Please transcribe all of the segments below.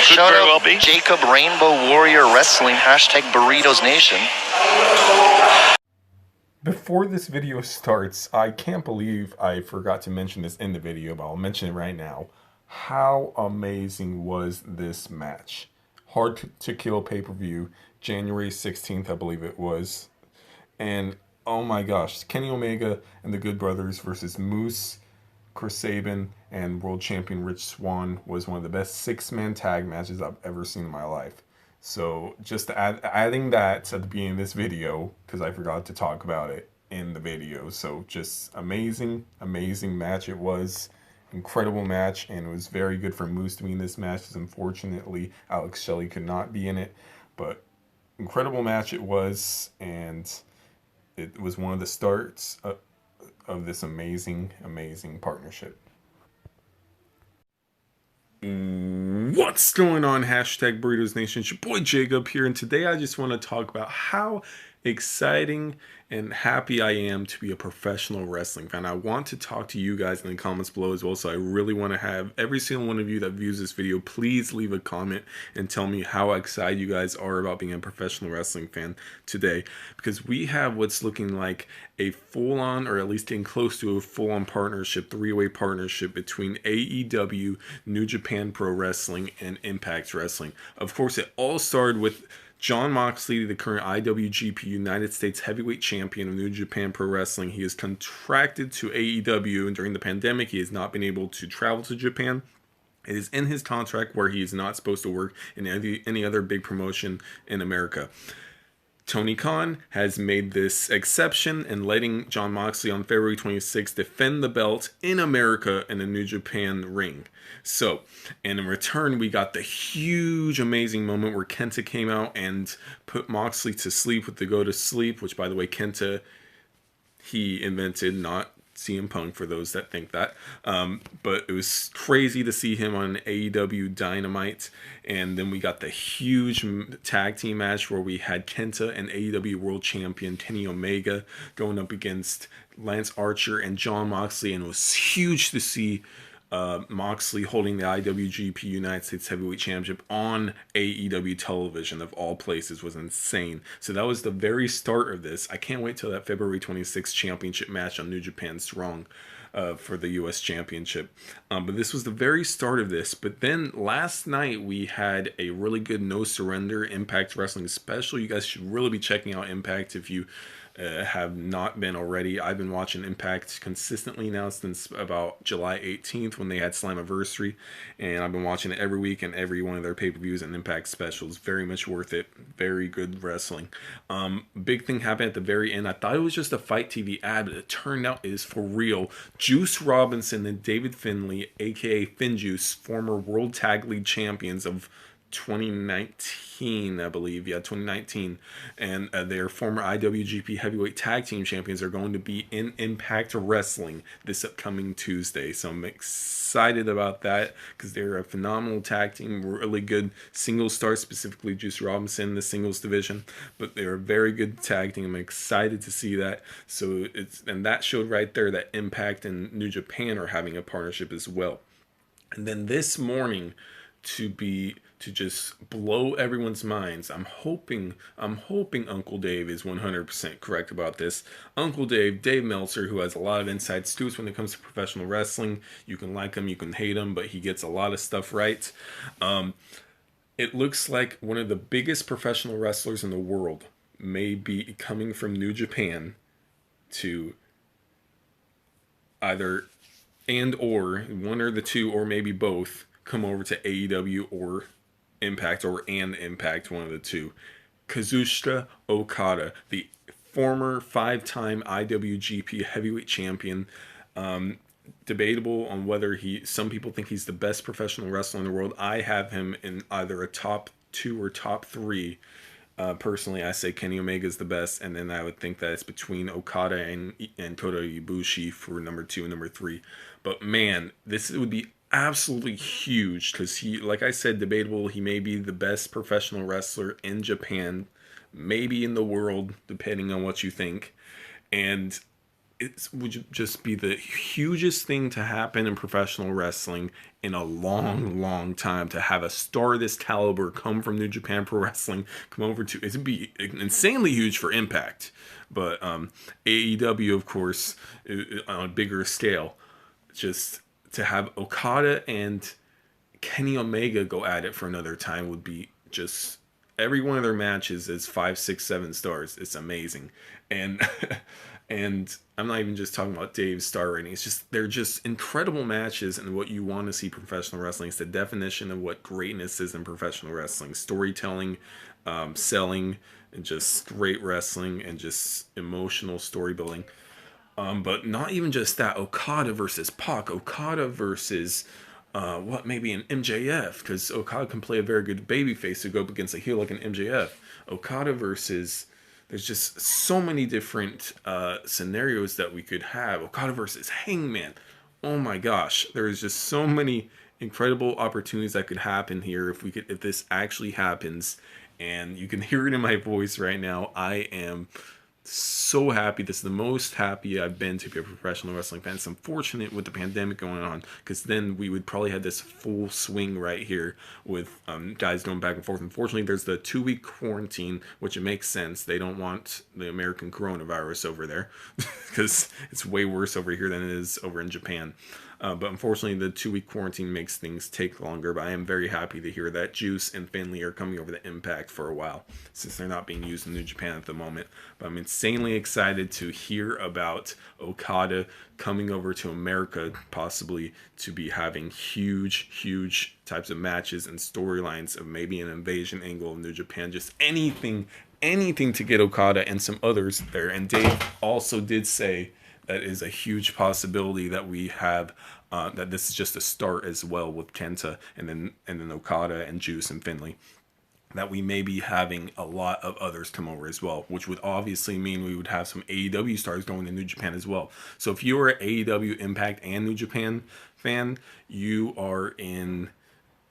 Shout out Jacob Rainbow Warrior Wrestling, hashtag Burritos Nation. Before this video starts, I can't believe I forgot to mention this in the video, but I'll mention it right now. How amazing was this match? Hard to Kill pay-per-view, January 16th, I believe it was. And oh my gosh, Kenny Omega and the Good Brothers versus Moose, Chris Sabin, and world champion Rich Swann was one of the best six-man tag matches I've ever seen in my life. So just adding that at the beginning of this video, because I forgot to talk about it in the video. So just amazing match it was. Incredible match, and it was very good for Moose to be in this match, because unfortunately Alex Shelley could not be in it. But incredible match it was, and it was one of the starts of this amazing partnership. What's going on, hashtag Burritos Nation? It's your boy Jacob here, and today I just want to talk about how exciting and happy I am to be a professional wrestling fan. I want to talk to you guys in the comments below as well, so I really want to have every single one of you that views this video, please leave a comment and tell me how excited you guys are about being a professional wrestling fan today, because we have what's looking like a full-on, or at least getting close to a full-on partnership, three-way partnership between AEW, New Japan Pro Wrestling, and Impact Wrestling. Of course, it all started with Jon Moxley, the current IWGP United States Heavyweight Champion of New Japan Pro Wrestling. He is contracted to AEW, and during the pandemic, he has not been able to travel to Japan. It is in his contract where he is not supposed to work in any other big promotion in America. Tony Khan has made this exception and letting Jon Moxley on February 26th defend the belt in America in a New Japan ring. So, and in return, we got the huge, amazing moment where Kenta came out and put Moxley to sleep with the go to sleep, which, by the way, Kenta, he invented, not CM Punk, for those that think that. But it was crazy to see him on AEW Dynamite. And then we got the huge tag team match where we had Kenta and AEW World Champion Kenny Omega going up against Lance Archer and Jon Moxley. And it was huge to see Moxley holding the IWGP United States Heavyweight Championship on AEW television, of all places, was insane. So that was the very start of this. I can't wait till that February 26th championship match on New Japan Strong for the US Championship. But this was the very start of this. But then last night we had a really good No Surrender Impact Wrestling special. You guys should really be checking out Impact if you have not been already. I've been watching Impact consistently now since about July 18th when they had Slammiversary, and I've been watching it every week and every one of their pay-per-views and Impact specials. Very much worth it. Very good wrestling. Big thing happened at the very end. I thought it was just a Fight TV ad, but it turned out it is for real. Juice Robinson and David Finlay, aka Finjuice, former World Tag League champions of 2019, I believe. Yeah, 2019. And their former IWGP Heavyweight Tag Team Champions are going to be in Impact Wrestling this upcoming Tuesday. So I'm excited about that because they're a phenomenal tag team. Really good singles stars, specifically Juice Robinson, the singles division. But they're a very good tag team. I'm excited to see that. So and that showed right there that Impact and New Japan are having a partnership as well. And then this morning, to just blow everyone's minds, I'm hoping Uncle Dave is 100% correct about this. Uncle Dave Meltzer, who has a lot of inside scoops when it comes to professional wrestling. You can like him, you can hate him, but he gets a lot of stuff right. It looks like one of the biggest professional wrestlers in the world may be coming from New Japan to either or one or the two, or maybe both, come over to AEW or Impact, or an Impact, one of the two. Kazuchika Okada, the former 5-time IWGP Heavyweight Champion, debatable on whether some people think he's the best professional wrestler in the world. I have him in either a top 2 or top 3. Personally, I say Kenny Omega is the best, and then I would think that it's between Okada and Kota Ibushi for number 2 and number 3. But man, this would be absolutely huge because he, like I said, debatable. He may be the best professional wrestler in Japan, maybe in the world, depending on what you think. And it would just be the hugest thing to happen in professional wrestling in a long time, to have a star this caliber come from New Japan Pro Wrestling, come over to, it'd be insanely huge for Impact. But AEW, of course, on a bigger scale, just to have Okada and Kenny Omega go at it for another time would be just, every one of their matches is 5, 6, 7 stars. It's amazing. And and I'm not even just talking about Dave's star rating. It's just, they're just incredible matches, and what you want to see professional wrestling. It's the definition of what greatness is in professional wrestling: storytelling, selling, and just great wrestling, and just emotional story building. But not even just that. Okada versus Pac. Okada versus maybe an MJF, because Okada can play a very good babyface to go up against a heel like an MJF. Okada versus, there's just so many different scenarios that we could have. Okada versus Hangman. Oh my gosh, there's just so many incredible opportunities that could happen here if this actually happens. And you can hear it in my voice right now. I am so happy. This is the most happy I've been to be a professional wrestling fan. It's unfortunate with the pandemic going on, because then we would probably have this full swing right here with guys going back and forth. Unfortunately, there's the 2-week quarantine, which it makes sense. They don't want the American coronavirus over there because it's way worse over here than it is over in Japan. But unfortunately, the 2-week quarantine makes things take longer. But I am very happy to hear that Juice and Finley are coming over to Impact for a while, since they're not being used in New Japan at the moment. But I'm insanely excited to hear about Okada coming over to America, possibly to be having huge types of matches and storylines of maybe an invasion angle of New Japan. Just anything to get Okada and some others there. And Dave also did say that is a huge possibility that we have, that this is just a start as well with Kenta and then Okada and Juice and Finley, that we may be having a lot of others come over as well, which would obviously mean we would have some AEW stars going to New Japan as well. So if you are an AEW, Impact, and New Japan fan, you are in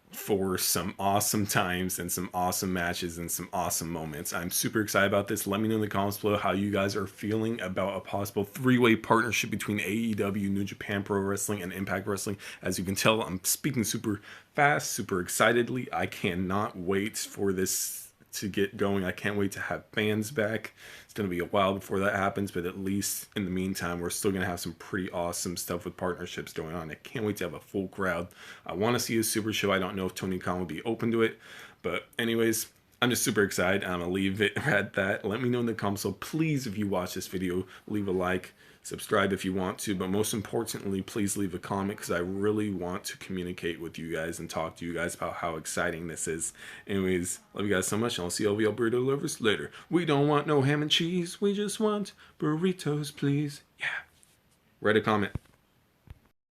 for some awesome times and some awesome matches and some awesome moments. I'm super excited about this. Let me know in the comments below how you guys are feeling about a possible 3-way partnership between AEW, New Japan Pro Wrestling, and Impact Wrestling. As you can tell, I'm speaking super fast, super excitedly. I cannot wait for this to get going. I can't wait to have fans back. It's going to be a while before that happens, but at least in the meantime, we're still going to have some pretty awesome stuff with partnerships going on. I can't wait to have a full crowd. I want to see a super show. I don't know if Tony Khan will be open to it, but anyways, I'm just super excited. I'm going to leave it at that. Let me know in the comments. So please, if you watch this video, leave a like, subscribe if you want to, but most importantly, please leave a comment, because I really want to communicate with you guys and talk to you guys about how exciting this is. Anyways, love you guys so much, and I'll see all of y'all burrito lovers later. We don't want no ham and cheese, we just want burritos, please. Yeah. Write a comment.